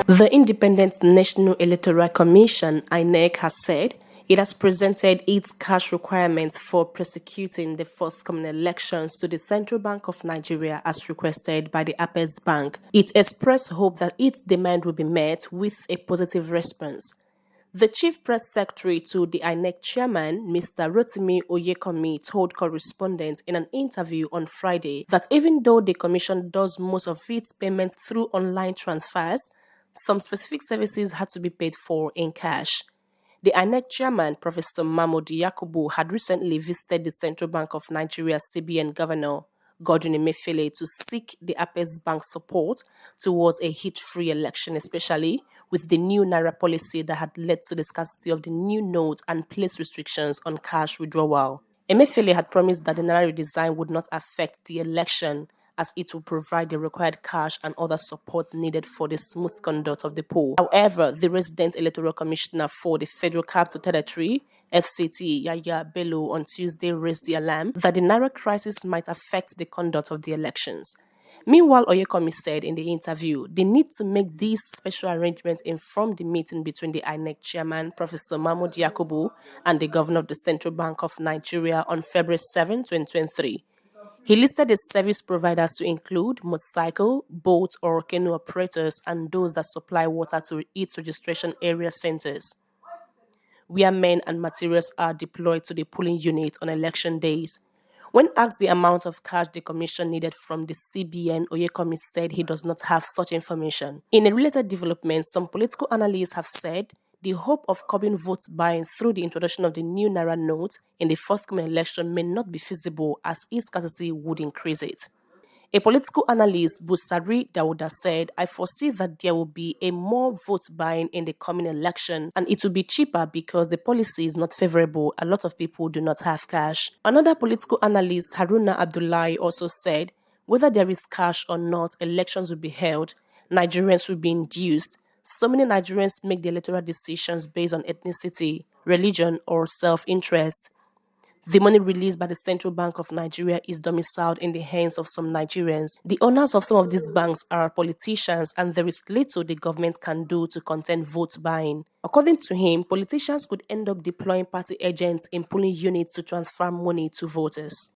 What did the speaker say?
The Independent National Electoral Commission (Inec) has said it has presented its cash requirements for prosecuting the forthcoming elections to the Central Bank of Nigeria as requested by the Apex Bank. It expressed hope that its demand will be met with a positive response. The chief press secretary to the Inec chairman, Mr. Rotimi Oyekomi, told correspondents in an interview on Friday that even though the commission does most of its payments through online transfers, some specific services had to be paid for in cash. The Inec chairman, Professor Mahmoud Yakubu, had recently visited the Central Bank of Nigeria CBN Governor Godwin Emefiele to seek the Apex Bank support towards a hit-free election, especially with the new Naira policy that had led to the scarcity of the new note and placed restrictions on cash withdrawal. Emefiele had promised that the Naira redesign would not affect the election, as it will provide the required cash and other support needed for the smooth conduct of the poll. However, the resident electoral commissioner for the Federal Capital Territory, FCT, Yaya Bello, on Tuesday raised the alarm that the Naira crisis might affect the conduct of the elections. Meanwhile, Oyekomi said in the interview, the need to make these special arrangements informed the meeting between the INEC chairman, Professor Mahmoud Yakubu, and the governor of the Central Bank of Nigeria on February 7, 2023. He listed the service providers to include motorcycle, boat, or canoe operators and those that supply water to its registration area centers, where men and materials are deployed to the polling unit on election days. When asked the amount of cash the commission needed from the CBN, Oyekomi said he does not have such information. In a related development, some political analysts have said the hope of curbing vote buying through the introduction of the new Naira note in the forthcoming election may not be feasible, as its scarcity would increase it. A political analyst, Busari Dauda, said, I foresee that there will be a more vote buying in the coming election, and it will be cheaper because the policy is not favorable. A lot of people do not have cash. Another political analyst, Haruna Abdullahi, also said, whether there is cash or not, elections will be held, Nigerians will be induced. So many Nigerians make the electoral decisions based on ethnicity, religion, or self-interest. The money released by the Central Bank of Nigeria is domiciled in the hands of some Nigerians. The owners of some of these banks are politicians, and there is little the government can do to contain vote buying. According to him, politicians could end up deploying party agents in polling units to transfer money to voters.